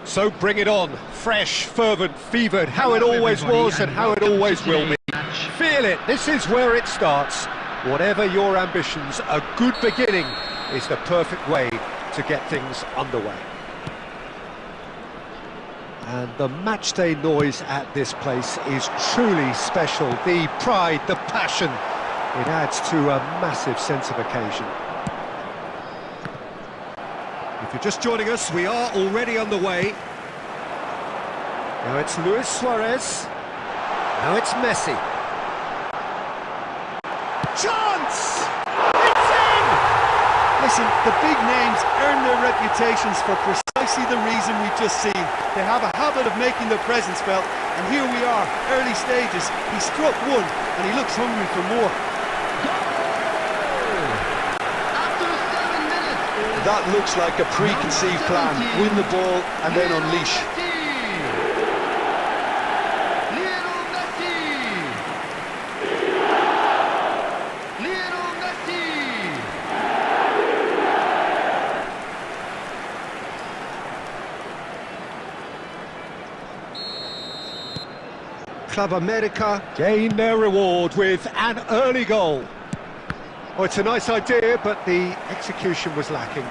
So bring it on, fresh, fervent, fevered, how it always was and how it always will be. Feel it, this is where it starts. Whatever your ambitions, a good beginning is the perfect way to get things underway. And the matchday noise at this place is truly special. The pride, the passion, it adds to a massive sense of occasion. If you're just joining us, we are already underway. Now it's Luis Suarez. Now it's Messi. Chance! It's in! Listen, the big names earn their reputations for precisely the reason we've just seen. They have a habit of making their presence felt, and here we are, early stages. He struck one, and he looks hungry for more. That looks like a preconceived plan. Win the ball and then unleash. Club America gain their reward with an early goal. Oh, it's a nice idea, but the execution was lacking.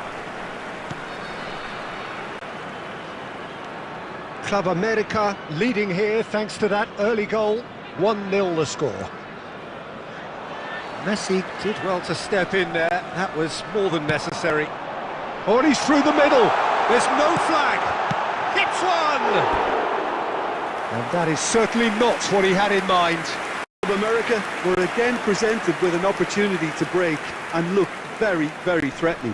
Club America leading here thanks to that early goal. 1-0 the score. Messi did well to step in there. That was more than necessary. Oh, and he's through the middle. There's no flag. Hits one! And that is certainly not what he had in mind. America were again presented with an opportunity to break and looked very, very threatening.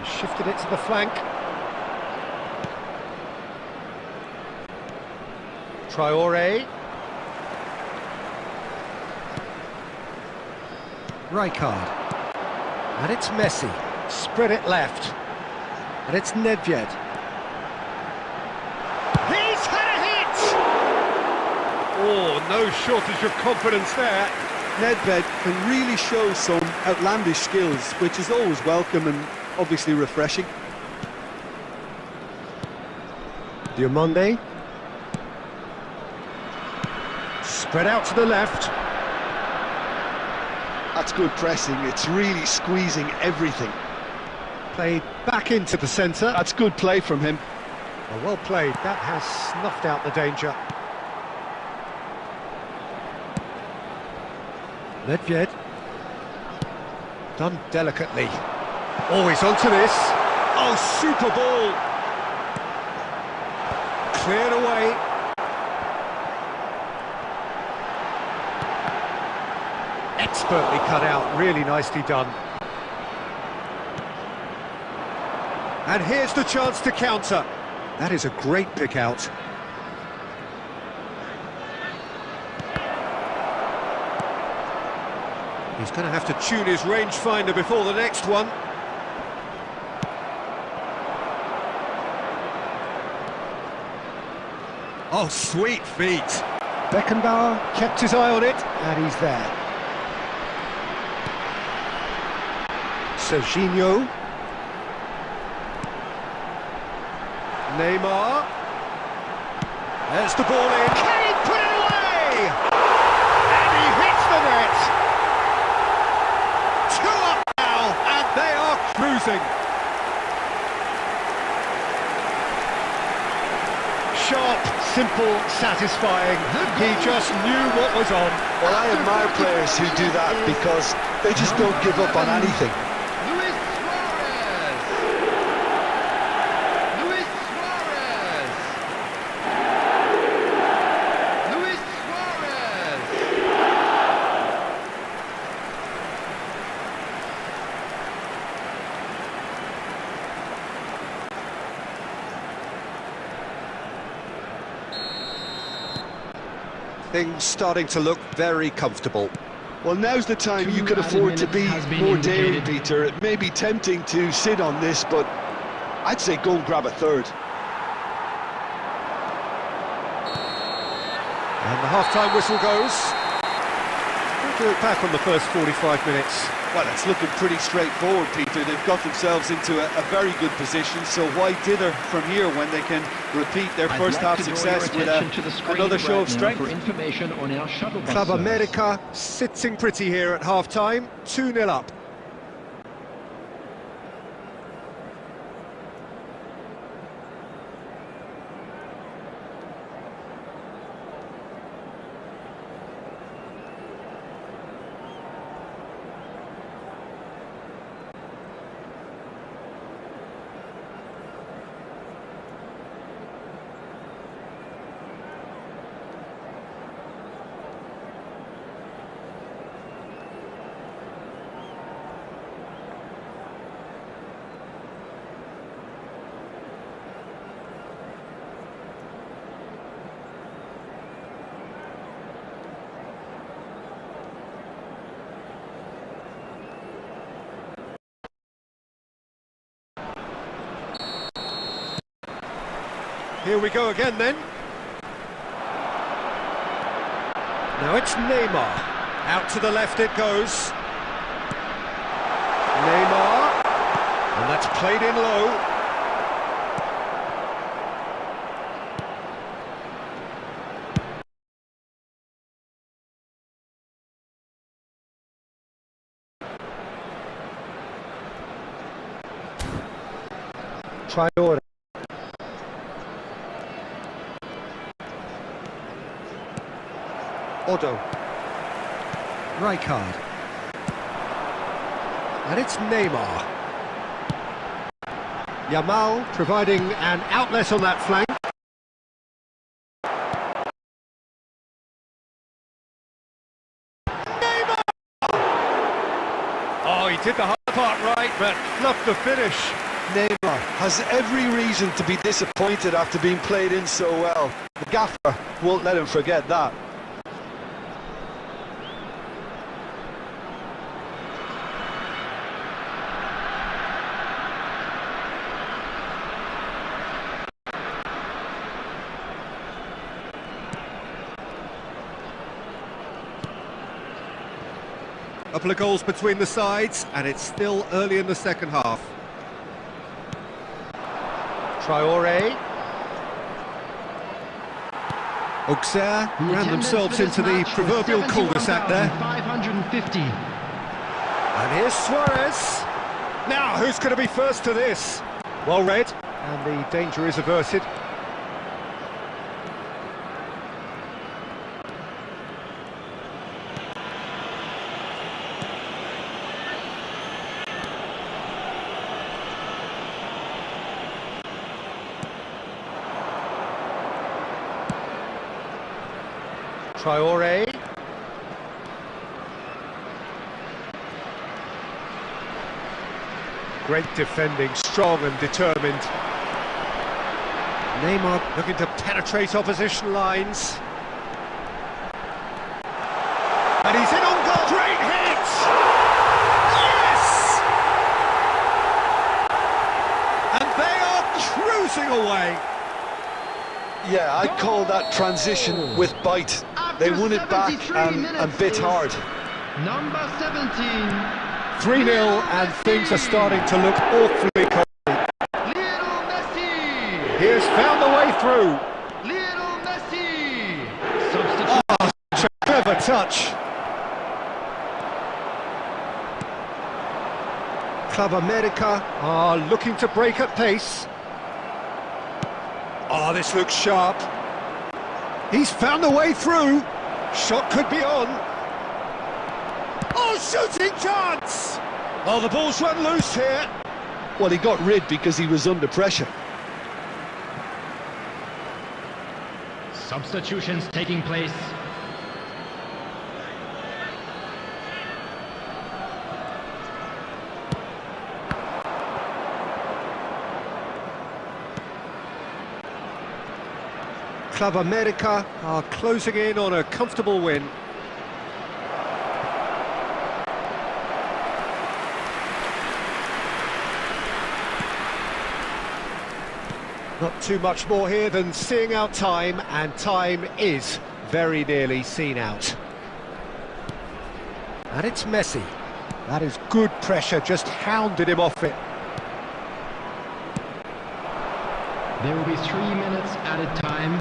He shifted it to the flank. Traoré. Rijkaard, and it's Messi, spread it left, and it's Nedved. He's had a hit! Oh, no shortage of confidence there. Nedved can really show some outlandish skills, which is always welcome and obviously refreshing. Diomande. Spread out to the left. That's good pressing, it's really squeezing everything. Played back into the centre. That's good play from him. Oh, well played, that has snuffed out the danger. Nedved. Done delicately. Oh, he's onto this. Oh, super ball. Cleared away. Expertly cut out, really nicely done. And here's the chance to counter. That is a great pick out. He's going to have to tune his rangefinder before the next one. Oh, sweet feet. Beckenbauer kept his eye on it, and he's there. Serginho. Neymar. There's the ball in. Can he put it away? And he hits the net. 2 up now, and they are cruising. Sharp, simple, satisfying. He just knew what was on. Well, I admire players who do that because they just don't give up on anything. Things starting to look very comfortable. Well, now's the time you could afford to be more daring, Peter. It may be tempting to sit on this, but I'd say go and grab a third. And the half-time whistle goes. We'll look back on the first 45 minutes. Well, it's looking pretty straightforward, Peter. They've got themselves into a very good position, so why dither from here when they can repeat their first half success with another show of strength? For information on our shuttle bus Club service. America sitting pretty here at half-time, 2-0 up. Here we go again then. Now it's Neymar. Out to the left it goes. Neymar. And that's played in low. Traore. Odo. Rijkaard. And it's Neymar. Yamal providing an outlet on that flank. Neymar! Oh, he did the hard part right, but fluffed the finish. Neymar has every reason to be disappointed after being played in so well. The gaffer won't let him forget that. Couple of goals between the sides, and it's still early in the second half. Traore. Auxerre ran themselves into the proverbial cul-de-sac there. 550. And here's Suarez. Now, who's going to be first to this? Well read, and the danger is averted. Traore. Great defending, strong and determined. Neymar looking to penetrate opposition lines. And he's in on goal. Great hit! Yes! And they are cruising away. Yeah, I'd call that transition with bite. They won it back and bit hard. Number 17. 3-0 and things are starting to look awfully cold. Lionel Messi. He has found the way through. Lionel Messi. Substitute. Oh, such a clever touch. Club America are looking to break at pace. Oh, this looks sharp. He's found the way through. Shot could be on. Oh, shooting chance! Oh, the ball's run loose here. Well, he got rid because he was under pressure. Substitutions taking place. Club America are closing in on a comfortable win. Not too much more here than seeing out time, and time is very nearly seen out. And it's Messi. That is good pressure, just hounded him off it. There will be 3 minutes added time.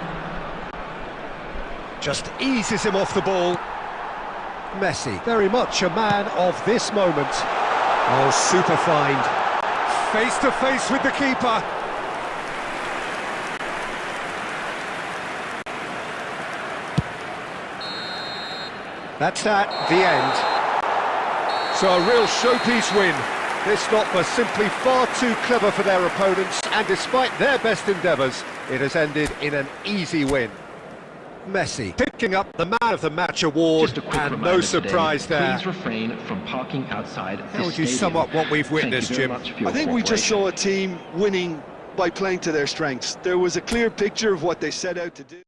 Just eases him off the ball. Messi, very much a man of this moment. Oh, super find. Face to face with the keeper. That's that, the end. So a real showpiece win. This lot was simply far too clever for their opponents, and despite their best endeavours, it has ended in an easy win. Messi picking up the Man of the Match award, Just a quick and reminder no surprise today, there. Please refrain from parking outside How this would you stadium. sum up what we've witnessed, Thank you Jim? very much for your I think we just cooperation. saw a team winning by playing to their strengths. There was a clear picture of what they set out to do.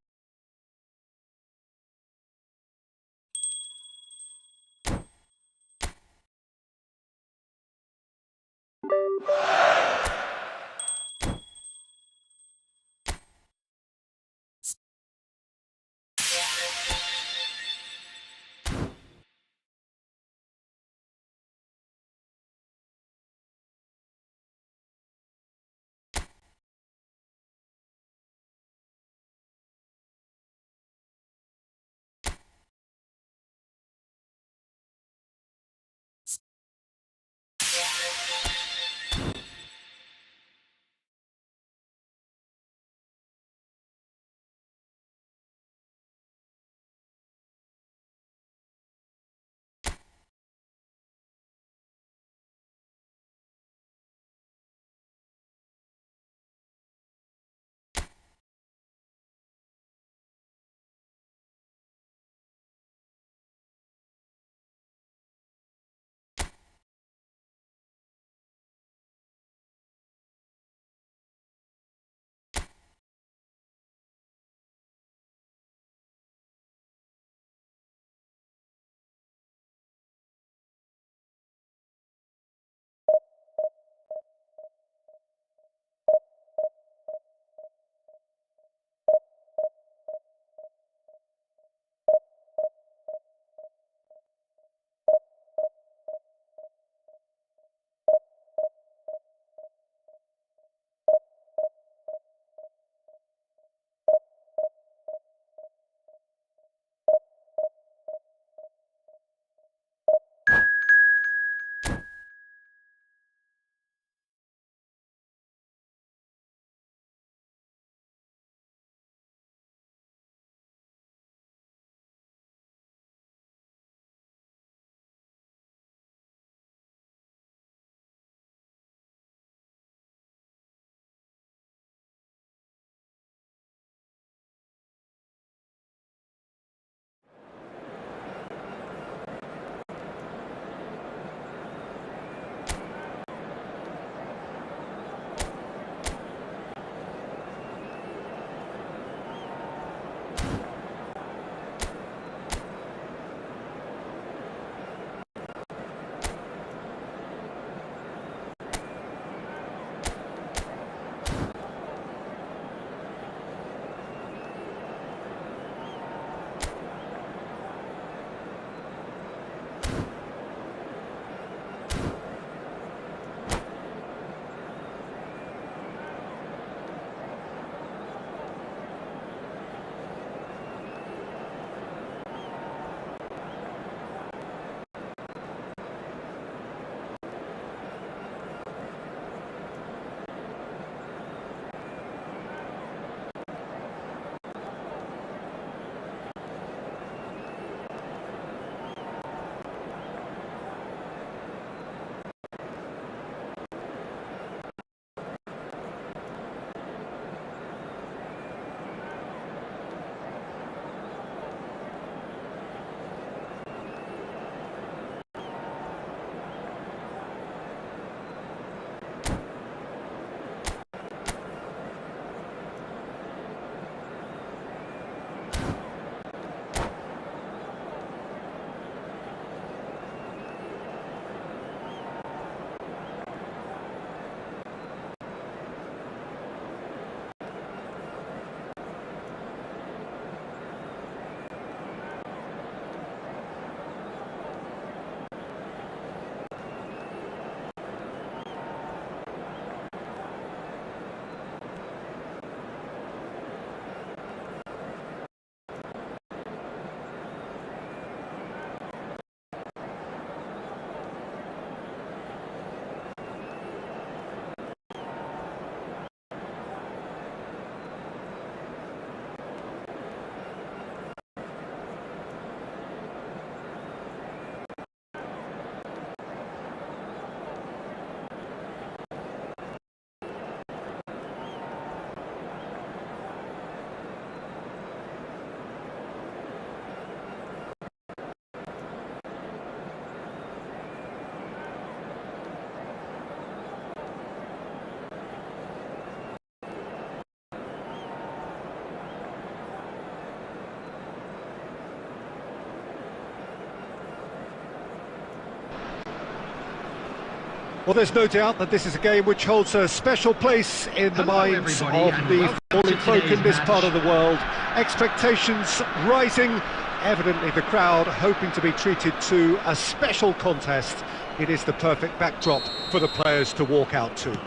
Well, there's no doubt that this is a game which holds a special place in the Hello, minds of everybody, and the welcome footballing to folk in today's this match. part of the world. Expectations rising, evidently the crowd hoping to be treated to a special contest. It is the perfect backdrop for the players to walk out to.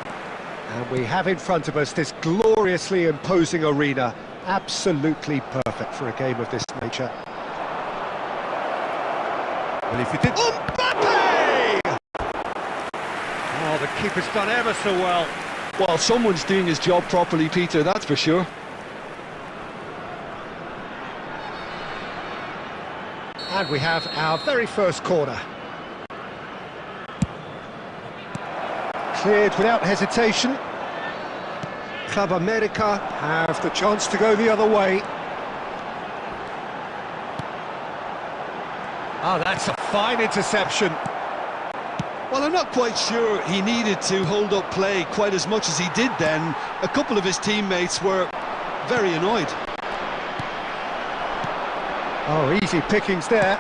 And we have in front of us this gloriously imposing arena, absolutely perfect for a game of this nature. Well, if you did... Mbappe! Oh, the keeper's done ever so well. Well, someone's doing his job properly, Peter, that's for sure. And we have our very first corner. Cleared without hesitation. Club America have the chance to go the other way. Oh, that's a fine interception. Well, I'm not quite sure he needed to hold up play quite as much as he did then. A couple of his teammates were very annoyed. Oh, easy pickings there.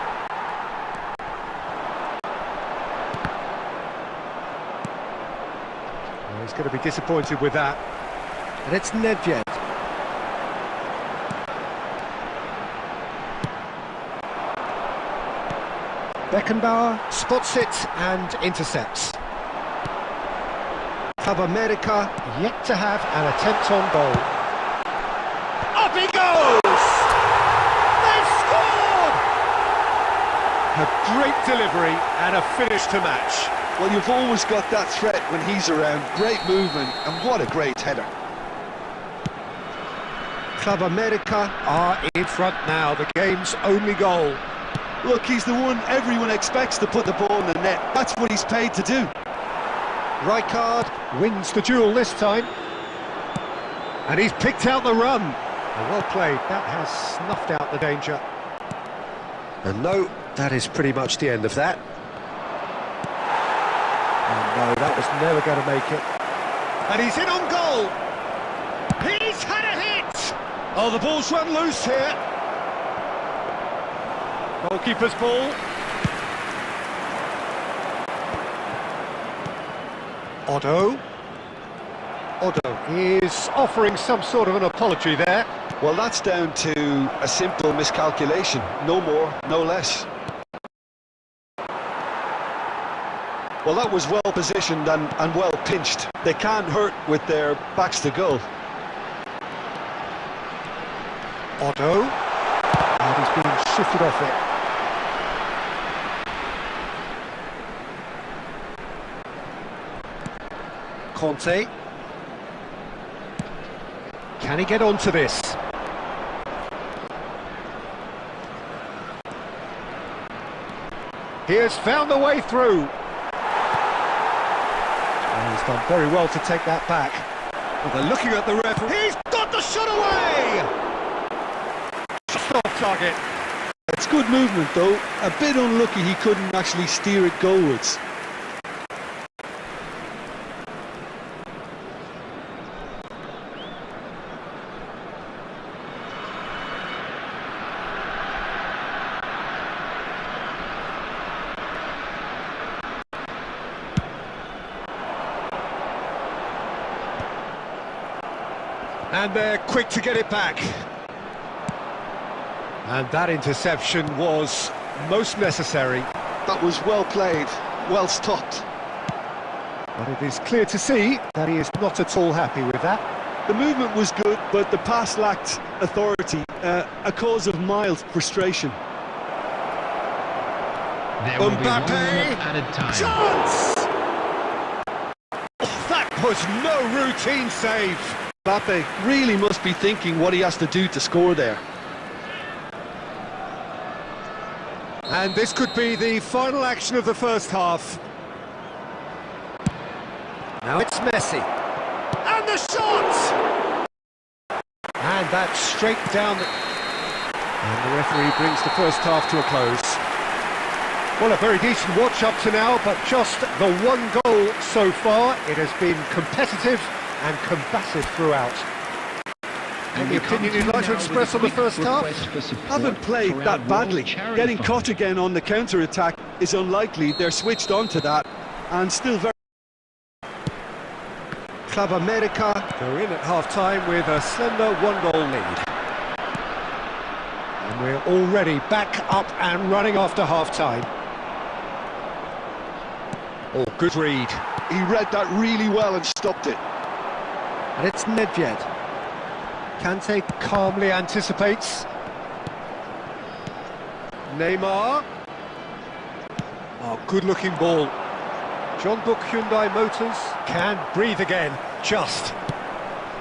Oh, he's going to be disappointed with that. And it's Nedved. Beckenbauer spots it and intercepts. Club America yet to have an attempt on goal. Up he goes! They've scored! A great delivery and a finish to match. Well, you've always got that threat when he's around. Great movement, and what a great header. Club America are in front now, the game's only goal. Look, he's the one everyone expects to put the ball in the net. That's what he's paid to do. Rijkaard wins the duel this time. And he's picked out the run. Well played, that has snuffed out the danger. And no, that is pretty much the end of that. And no, that was never going to make it. And he's in on goal. He's had a hit. Oh, the ball's run loose here. Goalkeeper's ball. Otto is offering some sort of an apology there. Well, that's down to a simple miscalculation. No more, no less. Well, that was well positioned and well pinched. They can't hurt with their backs to goal. Otto. And he's being shifted off it. Conte. Can he get onto this? He has found a way through. And he's done very well to take that back. Well, they're looking at the referee. He's got the shot away! Just off target. It's good movement, though. A bit unlucky he couldn't actually steer it goalwards. And they're quick to get it back. And that interception was most necessary. That was well played, well stopped. But it is clear to see that he is not at all happy with that. The movement was good, but the pass lacked authority, a cause of mild frustration. There will be 1 Mbappe! minute added time. Chance! Oh, that was no routine save. Mbappe really must be thinking what he has to do to score there. And this could be the final action of the first half. Now it's Messi. And the shot! And that's straight down the... And the referee brings the first half to a close. Well, a very decent watch up to now, but just the one goal so far. It has been competitive and combative throughout. Any opinion you'd like to express on the first half? Haven't played that badly. Getting caught again on the counter-attack is unlikely. They're switched on to that, and still very... Club America. They're in at half-time with a slender one-goal lead. And we're already back up and running after half-time. Oh, good read. He read that really well and stopped it. And it's Nedved. Kante calmly anticipates. Neymar. Oh, good-looking ball. John Book Hyundai Motors can breathe again, just.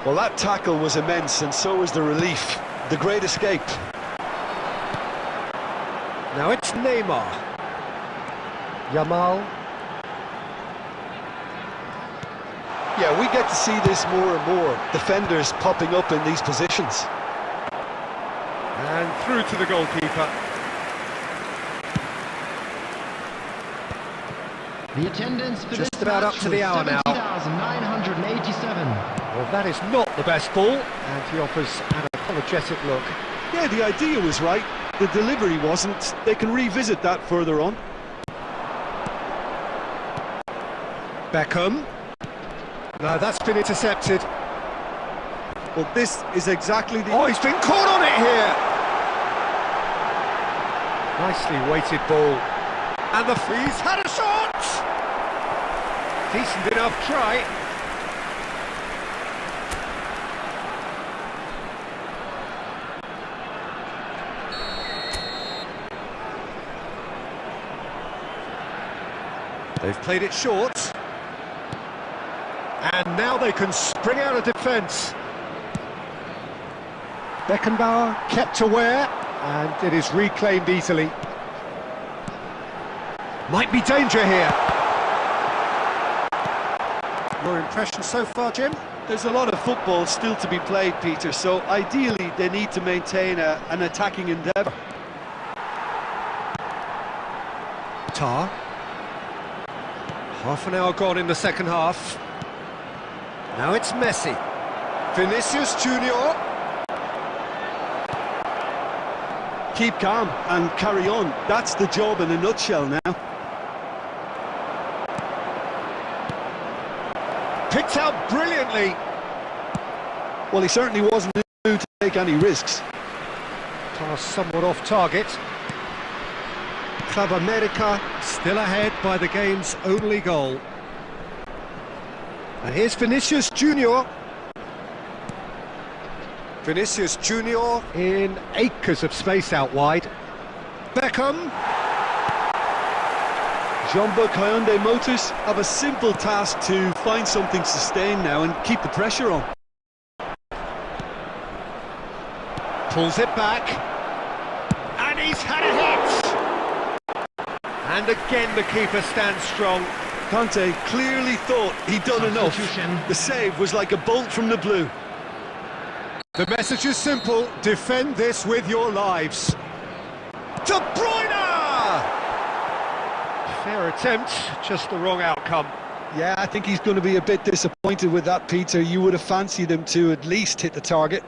Well, that tackle was immense, and so was the relief. The great escape. Now it's Neymar. Yamal. Yeah, we get to see this more and more. Defenders popping up in these positions. And through to the goalkeeper. The attendance for Just this about match up to the hour now. 70,987. Well, that is not the best ball, and he offers an apologetic look. Yeah, the idea was right. The delivery wasn't. They can revisit that further on. Beckham. No, that's been intercepted. Well, this is exactly the... Oh, he's been caught on it here! Nicely weighted ball. And he's had a shot! Decent enough try. They've played it short. And now they can spring out of defence. Beckenbauer kept aware, and it is reclaimed easily. Might be danger here. Your impression so far, Jim? There's a lot of football still to be played, Peter, so ideally they need to maintain an attacking endeavour. Tar. Half an hour gone in the second half. Now it's Messi. Vinicius Junior. Keep calm and carry on. That's the job in a nutshell now. Picked out brilliantly. Well, he certainly wasn't in the mood to take any risks. Pass somewhat off target. Club America. Still ahead by the game's only goal. And here's Vinicius Junior. Vinicius Junior in acres of space out wide. Beckham. Jean Book Hyundai Motors have a simple task to find something sustained now and keep the pressure on. Pulls it back. And he's had a hit! And again the keeper stands strong. Kante clearly thought he'd done enough. The save was like a bolt from the blue. The message is simple: defend this with your lives. De Bruyne! Fair attempt, just the wrong outcome. Yeah, I think he's going to be a bit disappointed with that, Peter. You would have fancied him to at least hit the target.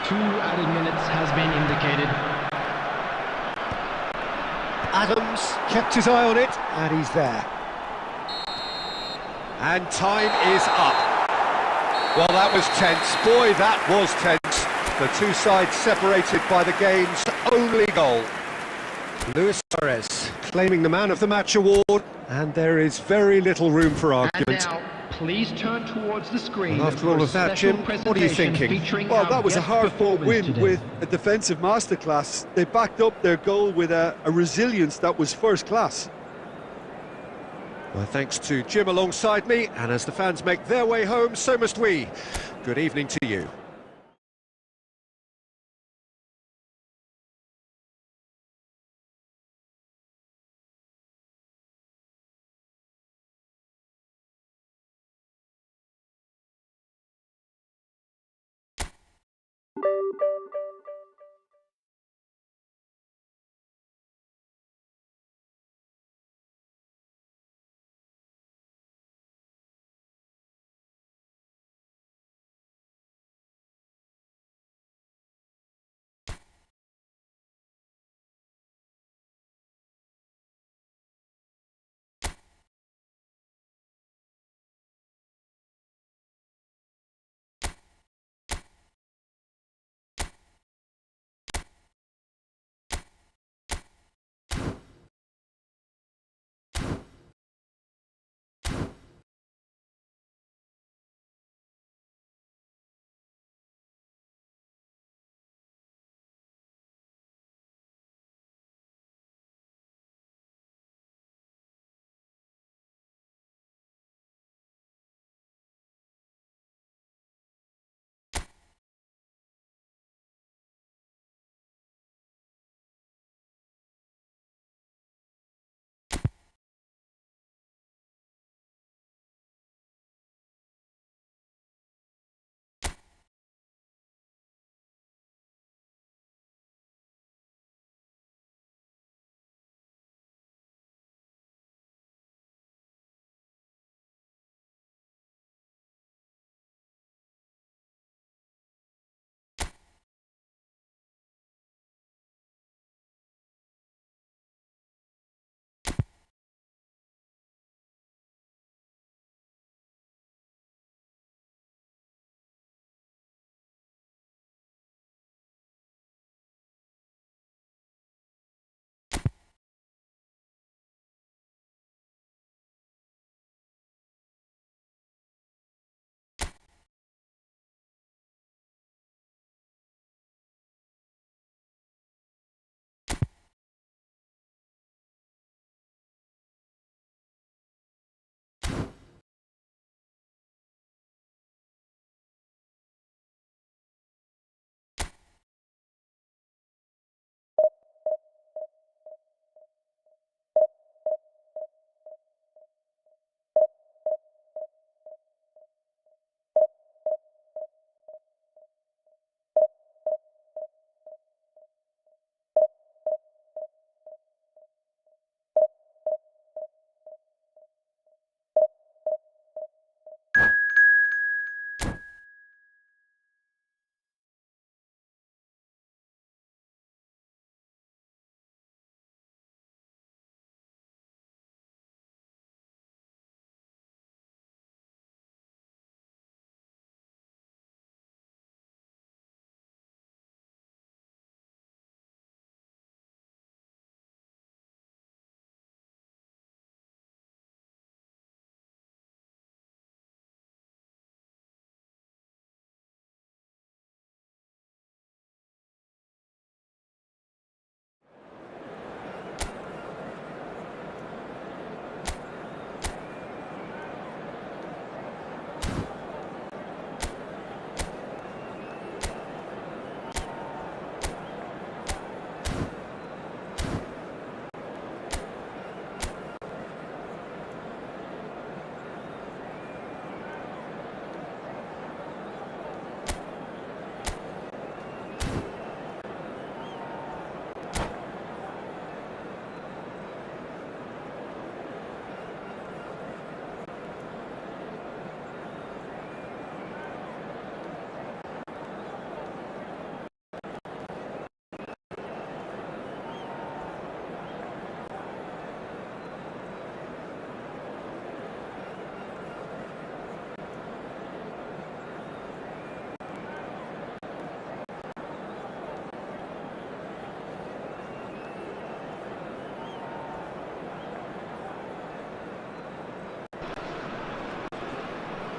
Two added minutes has been indicated. Adams kept his eye on it, and he's there. And time is up. Well, that was tense. Boy, that was tense. The two sides separated by the game's only goal. Luis Suarez claiming the Man of the Match award, and there is very little room for argument. And now, please turn towards the screen. Well, after all of that, Jim, what are you thinking? Well, that was a hard-fought win with a defensive masterclass. They backed up their goal with a resilience that was first class. Well, thanks to Jim alongside me, and as the fans make their way home, so must we. Good evening to you.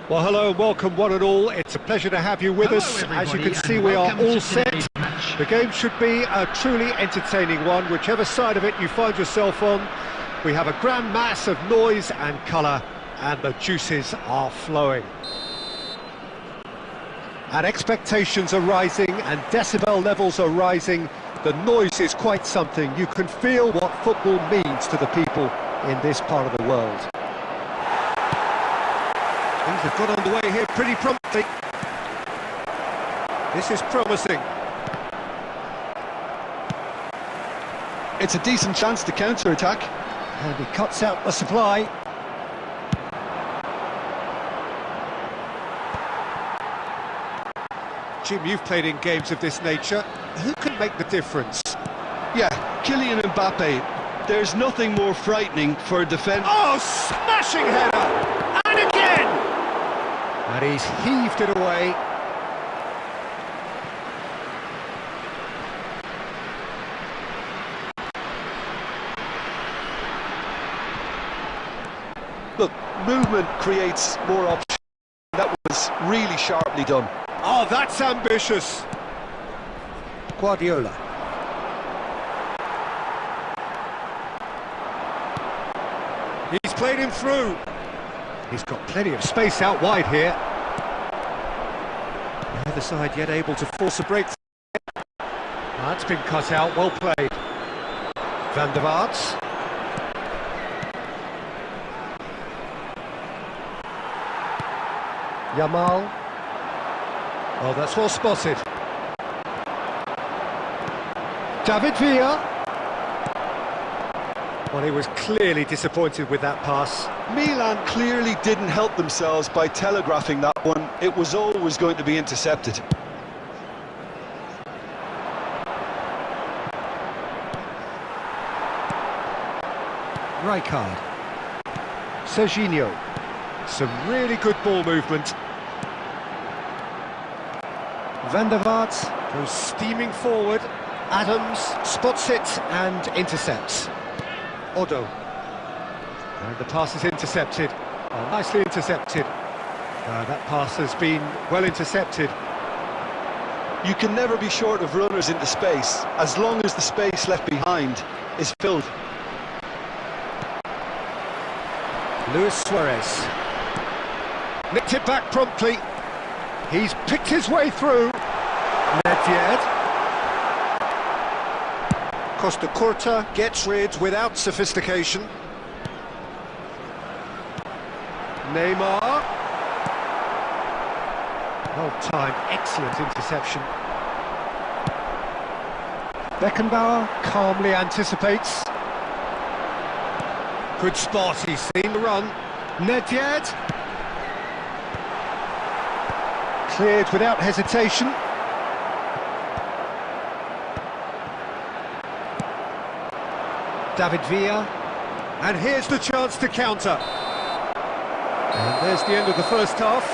Well, hello and welcome one and all. It's a pleasure to have you with us. As you can see, we are all set. The game should be a truly entertaining one, whichever side of it you find yourself on. We have a grand mass of noise and colour, and the juices are flowing. And expectations are rising, and decibel levels are rising. The noise is quite something. You can feel what football means to the people in this part of the world. Things have got underway here pretty promptly. This is promising. It's a decent chance to counter-attack. And he cuts out the supply. Jim, you've played in games of this nature. Who can make the difference? Yeah, Kylian Mbappe. There's nothing more frightening for a defence. Oh, smashing header! And again! And he's heaved it away. Look, movement creates more options. That was really sharply done. Oh, that's ambitious. Guardiola. He's played him through. He's got plenty of space out wide here. The other side yet able to force a break. That's been cut out, well played. Van der Vaart. Yamal. Oh, that's well spotted. David Villa. Well, he was clearly disappointed with that pass. Milan clearly didn't help themselves by telegraphing that one. It was always going to be intercepted. Rijkaard. Serginho. Some really good ball movement. Van der Vaart goes steaming forward. Adams spots it and intercepts. Odo. And the pass is intercepted. Oh, nicely intercepted. That pass has been well intercepted. You can never be short of runners into space, as long as the space left behind is filled. Luis Suarez. Nicked it back promptly. He's picked his way through. Nedved. Costa Curta gets rid without sophistication. Neymar. Well timed, excellent interception. Beckenbauer calmly anticipates. Good spot, he's seen the run. Nedved. Cleared without hesitation. David Villa. And here's the chance to counter. And there's the end of the first half.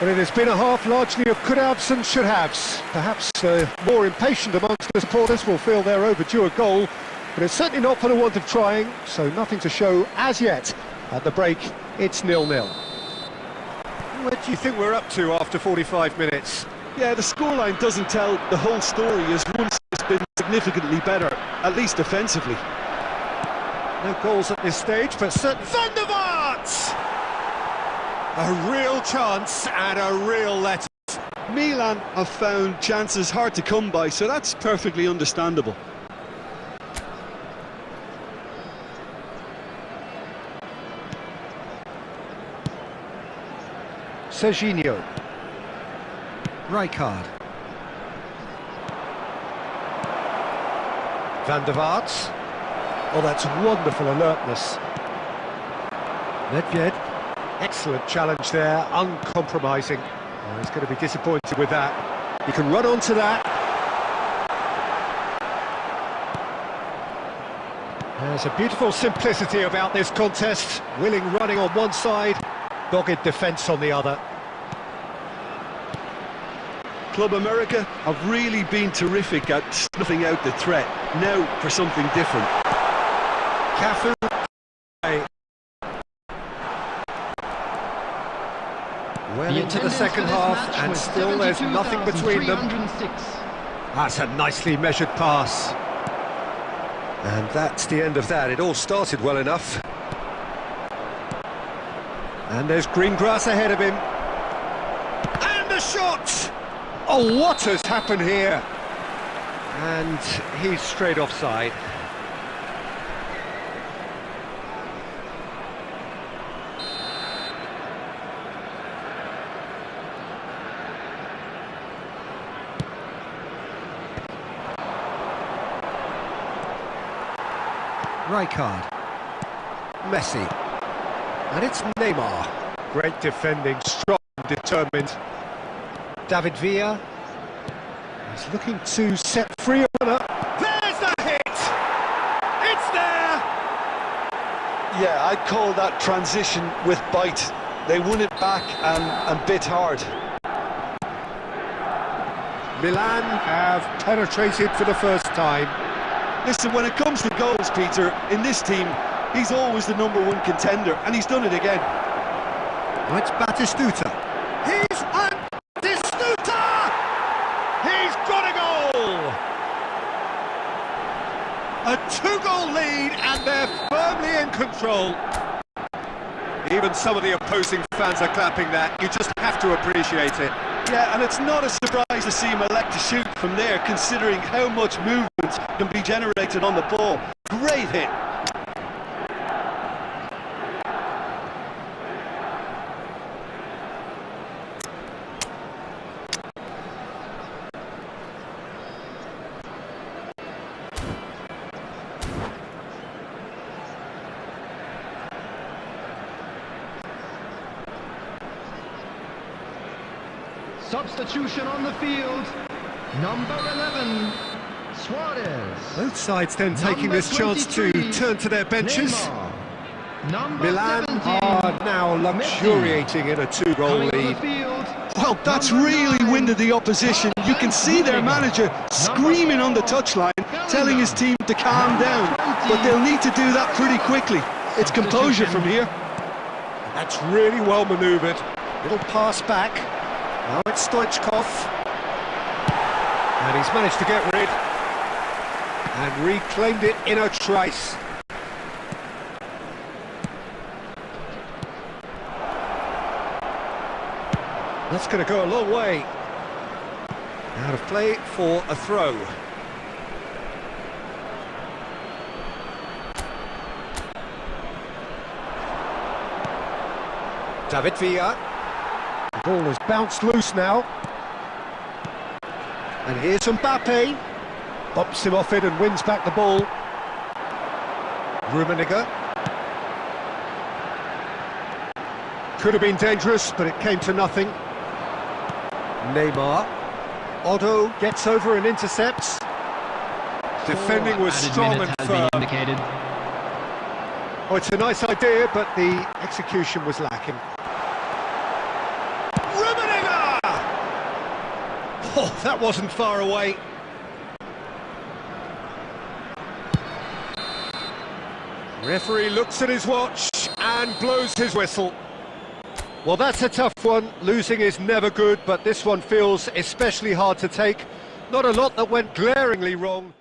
But it has been a half largely of could-haves and should-haves. Perhaps more impatient amongst the supporters will feel they're overdue a goal, but it's certainly not for the want of trying, so nothing to show as yet. At the break, it's 0-0. What do you think we're up to after 45 minutes? Yeah, the scoreline doesn't tell the whole story, as one has been significantly better, at least defensively. No goals at this stage, but certainly... Van der Vaart! A real chance and a real let. Milan have found chances hard to come by, so that's perfectly understandable. Serginho. Rijkaard. Van der Vaart. Oh, that's wonderful alertness. Nedved. Excellent challenge there, uncompromising. Oh, he's going to be disappointed with that. He can run onto that. There's a beautiful simplicity about this contest. Willing running on one side, dogged defence on the other. Club America have really been terrific at snuffing out the threat. Now for something different. Cafu. into the second half, and still there's nothing between them. That's a nicely measured pass. And that's the end of that. It all started well enough. And there's green grass ahead of him. And a shot! Oh, what has happened here? And he's straight offside. Rijkaard, Messi, and it's Neymar. Great defending, strong, determined. David Villa is looking to set free a runner. There's the hit! It's there! Yeah, I'd call that transition with bite. They won it back and bit hard. Milan have penetrated for the first time. Listen, when it comes to goals, Peter, in this team, he's always the #1 contender, and he's done it again. Oh, it's Batistuta. He's Batistuta! He's got a goal! A 2-goal lead, and they're firmly in control. Even some of the opposing fans are clapping that. You just have to appreciate it. Yeah, and it's not a surprise to see him elect to shoot from there, considering how much movement can be generated on the ball. Great hit. Substitution on the field. Number 11, Suarez. Both sides then taking this chance to turn to their benches. Neymar. Number Milan 17, are now luxuriating in a 2-goal coming to the lead. field. Well, that's Number really 9, winded the opposition. You can see their manager screaming on the touchline, telling his team to calm down. But they'll need to do that pretty quickly. It's composure from here. That's really well manoeuvred. Little pass back. Now it's Stoichkov. And he's managed to get rid. And reclaimed it in a trice. That's going to go a long way. Out of play for a throw. David Villa. The ball has bounced loose now. And here's Mbappe. Bops him off it and wins back the ball. Rummenigge. Could have been dangerous, but it came to nothing. Neymar. Otto gets over and intercepts. Defending was strong and firm. Oh, it's a nice idea, but the execution was lacking. Rummenigge! Oh, that wasn't far away. Referee looks at his watch and blows his whistle. Well, that's a tough one. Losing is never good, but this one feels especially hard to take. Not a lot that went glaringly wrong.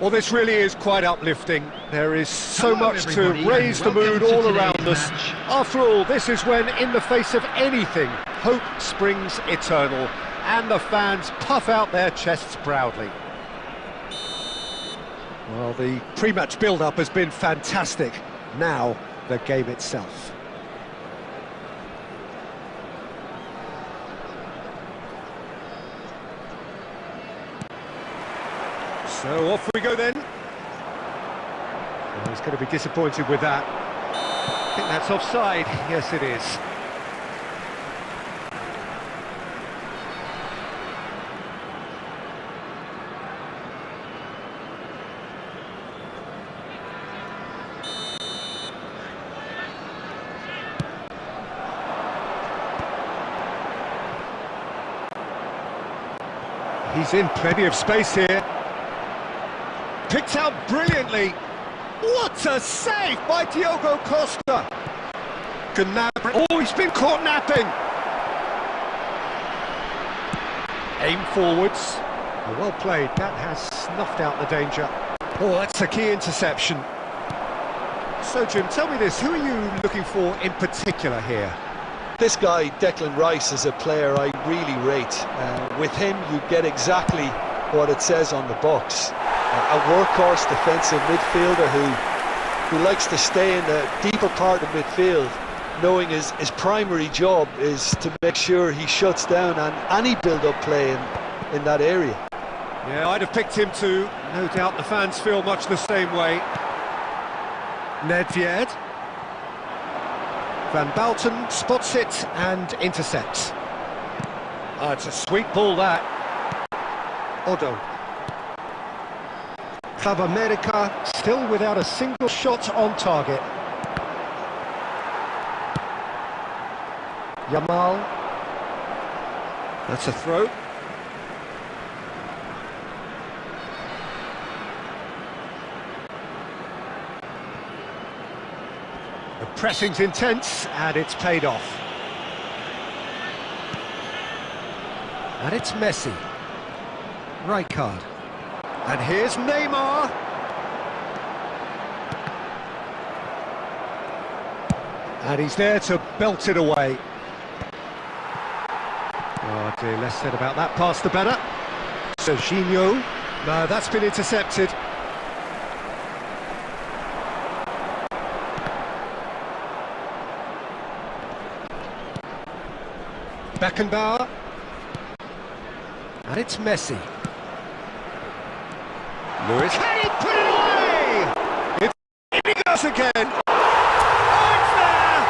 Well, this really is quite uplifting. There is so Hello, much to everybody, raise the and welcome mood to all around today's us. match. After all, this is when, in the face of anything, hope springs eternal, and the fans puff out their chests proudly. Well, the pre-match build-up has been fantastic. Now, the game itself. So off we go then. Well, he's going to be disappointed with that. I think that's offside. Yes, it is. He's in plenty of space here. Picked out brilliantly. What a save by Diogo Costa. Gnabry. Oh, he's been caught napping. Aim forwards. Oh, well played. That has snuffed out the danger. Oh, that's a key interception. So, Jim, tell me this. Who are you looking for in particular here? This guy, Declan Rice, is a player I really rate. With him, you get exactly what it says on the box. A workhorse defensive midfielder who likes to stay in the deeper part of midfield, knowing his primary job is to make sure he shuts down any build-up play in that area. Yeah, I'd have picked him too. No doubt the fans feel much the same way. Nedved. Van Balten spots it and intercepts. Oh, it's a sweet ball, that. Odo. Club America still without a single shot on target. Yamal. That's a throw. The pressing's intense, and it's paid off. And it's Messi. Right card. And here's Neymar. And he's there to belt it away. Oh dear, less said about that pass the better. Serginho. No, that's been intercepted. Beckenbauer. And it's Messi. Lewis. Can he put it away? It goes again. Oh, it's there!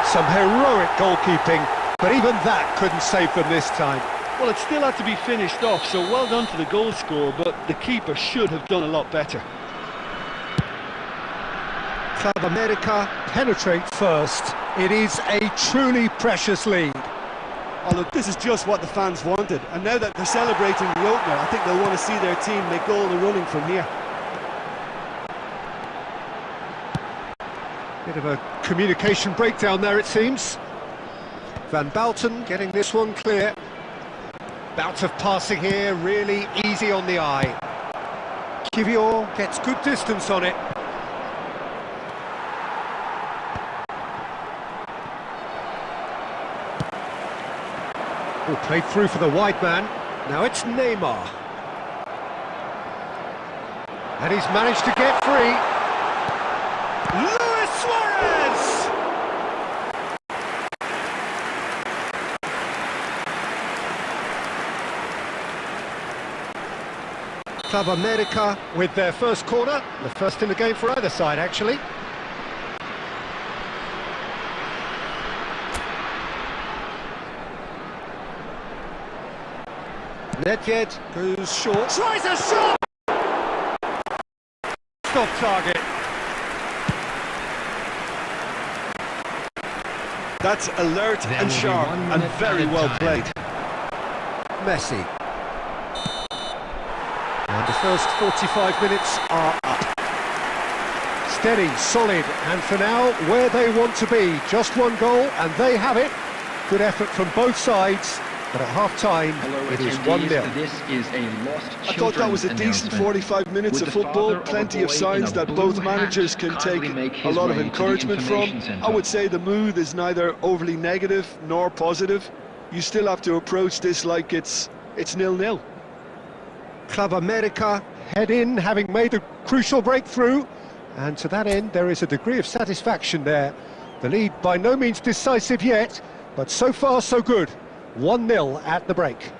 Some heroic goalkeeping, but even that couldn't save them this time. Well, it still had to be finished off, so well done to the goal scorer, but the keeper should have done a lot better. Club America penetrate first. It is a truly precious lead. Oh look, this is just what the fans wanted, and now that they're celebrating the opener, I think they'll want to see their team make all the running from here. Bit of a communication breakdown there, it seems. Van Balten getting this one clear. Bout of passing here, really easy on the eye. Kivior gets good distance on it. Oh, played through for the wide man. Now it's Neymar. And he's managed to get free. Luis Suarez! Club America with their first corner. The first in the game for either side, actually. Nedved goes short. Tries a shot! Off target. That's alert There and will be sharp 1 and minute very added well time. played. Messi. And the first 45 minutes are up. Steady, solid, and for now, where they want to be. Just one goal, and they have it. Good effort from both sides. But at half-time, Hello, it is attendees. 1-0. This is a lost I thought that was a children's decent announcement. 45 minutes Would of the football, father of a plenty of boy signs in a that both blue managers hat can take kindly make a his lot of way to the encouragement from. information centre? I would say the mood is neither overly negative nor positive. You still have to approach this like it's 0-0. Club America head in, having made the crucial breakthrough. And to that end, there is a degree of satisfaction there. The lead by no means decisive yet, but so far so good. 1-0 at the break.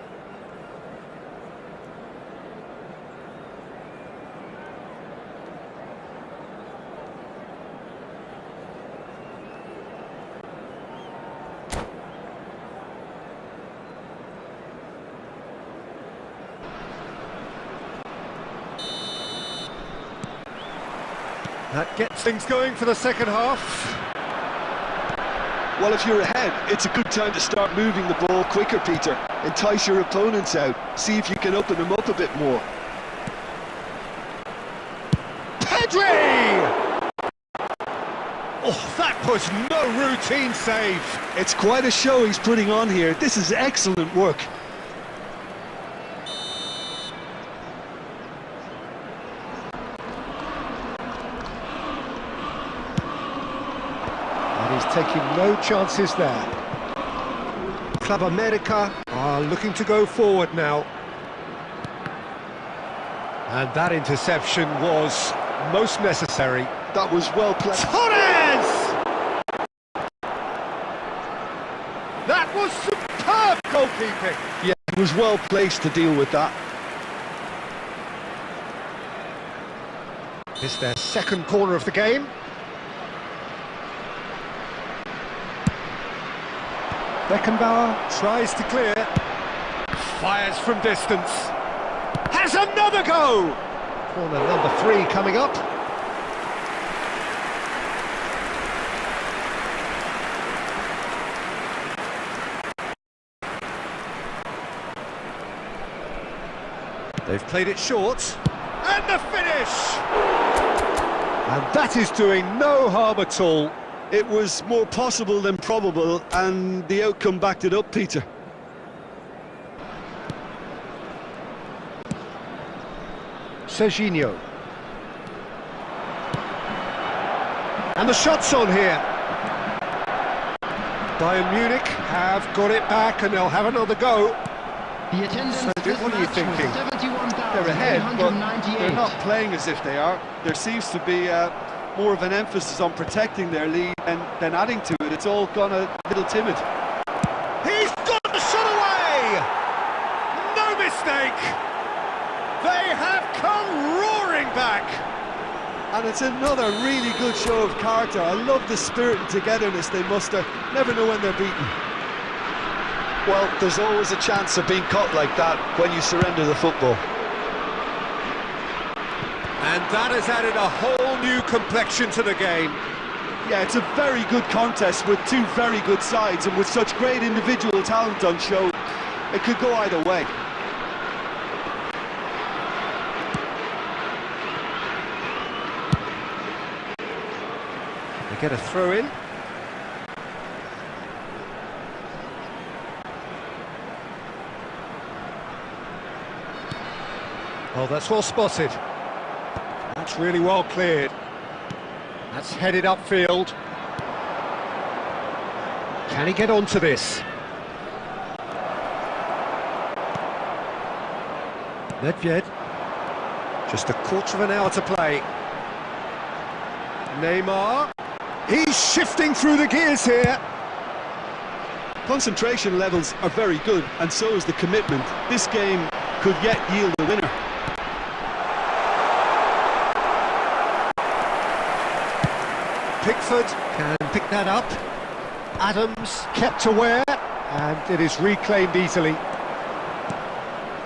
That gets things going for the second half. Well, if you're ahead, it's a good time to start moving the ball quicker, Peter. Entice your opponents out. See if you can open them up a bit more. Pedri! Oh, that was no routine save. It's quite a show he's putting on here. This is excellent work. And he's taking no chances there. Club America are looking to go forward now. And that interception was most necessary. That was well played. Torres! That was superb goalkeeping. Yeah, he was well placed to deal with that. It's their second corner of the game. Beckenbauer tries to clear. Fires from distance. Has another go! Corner number 3 coming up. They've played it short. And the finish! And that is doing no harm at all. It was more possible than probable, and the outcome backed it up, Peter. Serginho. And the shot's on here. Bayern Munich have got it back and they'll have another go. The attendance What are you thinking? They're ahead, but they're not playing as if they are. There seems to be more of an emphasis on protecting their lead than adding to it. It's all gone a little timid. He's got the shot away! No mistake! They have come roaring back! And it's another really good show of character. I love the spirit and togetherness they muster. Never know when they're beaten. Well, there's always a chance of being caught like that when you surrender the football. And that has added a whole new complexion to the game. Yeah, it's a very good contest with two very good sides, and with such great individual talent on show, it could go either way. They get a throw in. Oh, that's well spotted. That's really well cleared. That's headed upfield. Can he get onto this? Nedved. Just a quarter of an hour to play. Neymar. He's shifting through the gears here. Concentration levels are very good, and so is the commitment. This game could yet yield a winner. Pickford can pick that up. Adams kept aware, and it is reclaimed easily.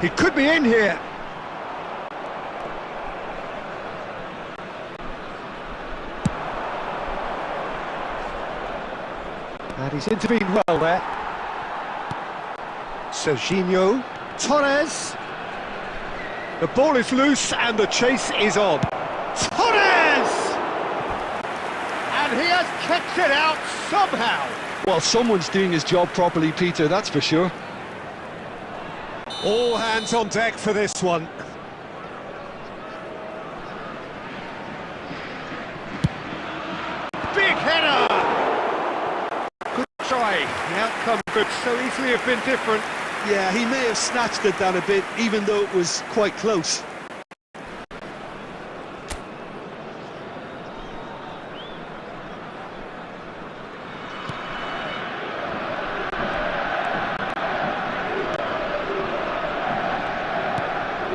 He could be in here. And he's intervened well there. Serginho, Torres. The ball is loose and the chase is on. Torres! And he has kept it out somehow. Well, someone's doing his job properly, Peter, that's for sure. All hands on deck for this one. Big header! Good try. The outcome could so easily have been different. Yeah, he may have snatched it down a bit, even though it was quite close.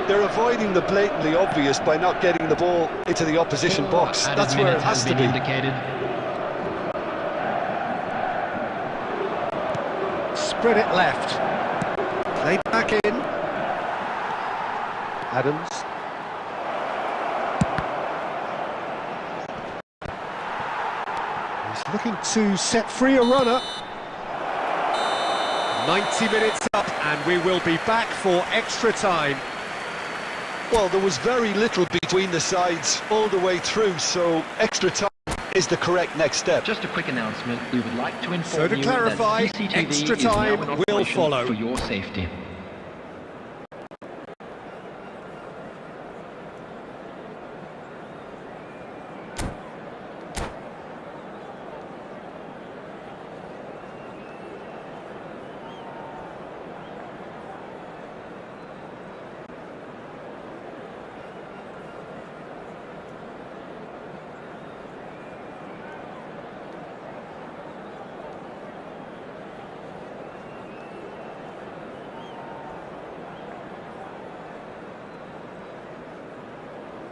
They're avoiding the blatantly obvious by not getting the ball into the opposition box. That's where it has to be. Indicated. Spread it left. Played back in. Adams. He's looking to set free a runner. 90 minutes up and we will be back for extra time. Well, there was very little between the sides all the way through, so extra time is the correct next step. Just a quick announcement. We would like to inform So to you clarify, that CCTV extra is now time in will operation follow. for your safety.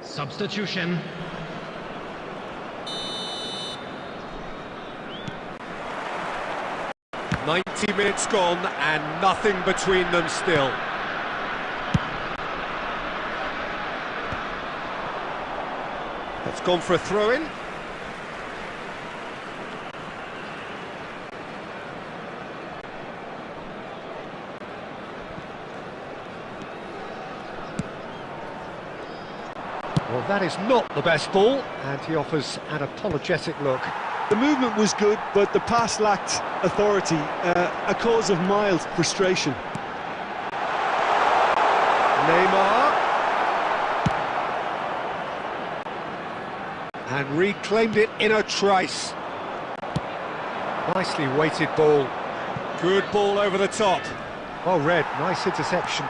Substitution. "90 minutes gone and nothing between them still." That's gone for a throw-in. Well, that is not the best ball, and he offers an apologetic look. The movement was good, but the pass lacked authority, a cause of mild frustration. Neymar. And reclaimed it in a trice. Nicely weighted ball. Good ball over the top. Well read, nice interception.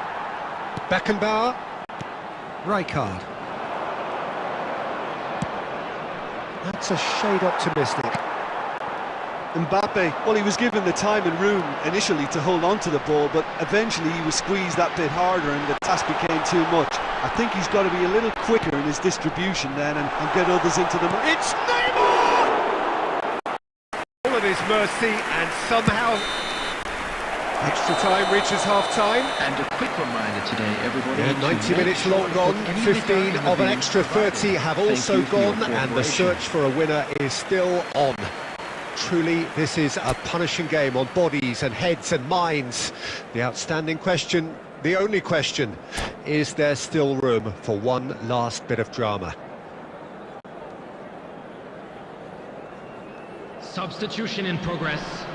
Beckenbauer. Rijkaard. That's a shade optimistic. Mbappe, well, he was given the time and room initially to hold on to the ball, but eventually he was squeezed that bit harder and the task became too much. I think he's got to be a little quicker in his distribution then and get others into the... It's Neymar! All at his mercy, and somehow extra time reaches half-time. And a quick reminder today, everybody. Yeah, 90 minutes long gone, 15 of an extra 30 have also gone, and the search for a winner is still on. Truly, this is a punishing game on bodies and heads and minds. The outstanding question, the only question, is there still room for one last bit of drama? Substitution in progress.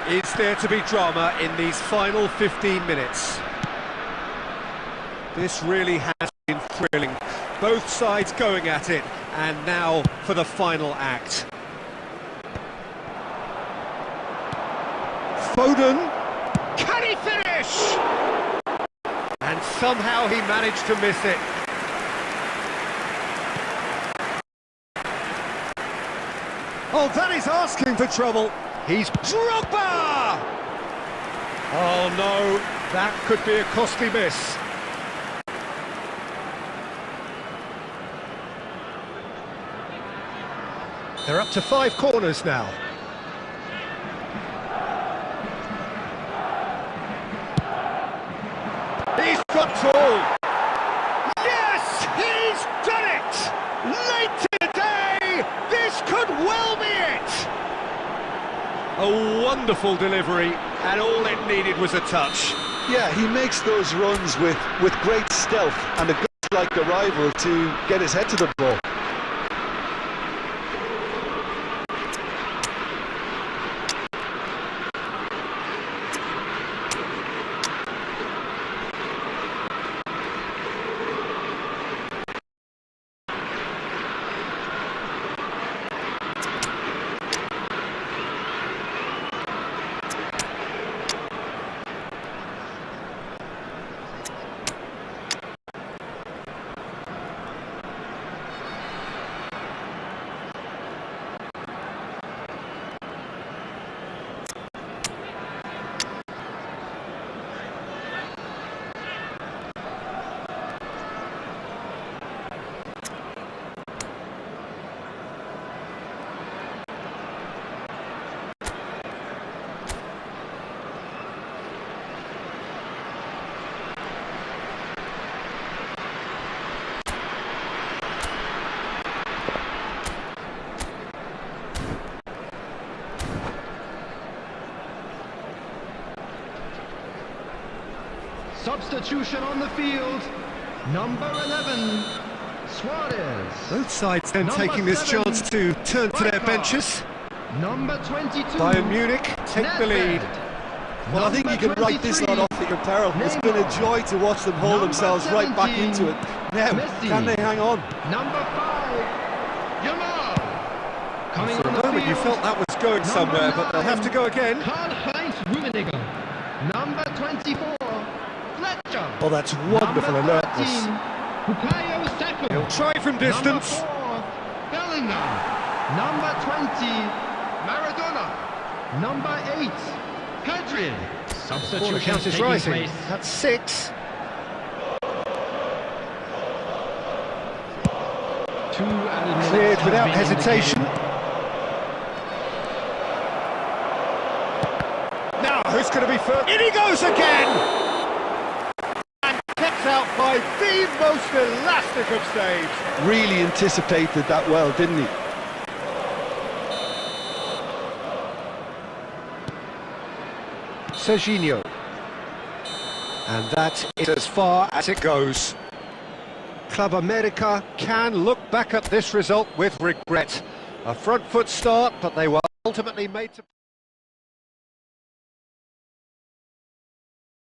Is there to be drama in these final 15 minutes? This really has been thrilling. Both sides going at it, and now for the final act. Foden, can he finish? And somehow he managed to miss it. Oh, that is asking for trouble. He's Drogba! Oh no, that could be a costly miss. They're up to 5 corners now. He's got all. Yes, he's done it! Late today, this could well be it! A wonderful delivery, and all it needed was a touch. Yeah, he makes those runs with great stealth and a ghost-like arrival to get his head to the ball. Substitution on the field. Number 11, Suarez. Both sides then Number taking this 7, chance to turn to their Striker. benches. Number 22, Bayern Munich take the lead. Well, I think you can write this lot off at your peril. It's been a joy to watch them hold themselves right back into it. Now, Messi. can they hang on? Number 5, Yamal. Coming For on a the moment you field. felt that was going somewhere, but they'll have to go again. Karl-Heinz Rummenigge. Number 24, Fletcher. Oh, that's wonderful Number alertness. 13, Bukayo Saka. He'll try from distance. Number 4, Bellingham. Number 20, Maradona. Number 8, Pedri. Corner Substitution count is taking rising. place. That's 6. 2 added minutes Cleared have without been hesitation. indicated. Now, who's going to be first? In he goes again! And kept out by the most elastic of saves. Really anticipated that well, didn't he? Serginho. And that is as far as it goes. Club America can look back at this result with regret. A front foot start, but they were ultimately made to...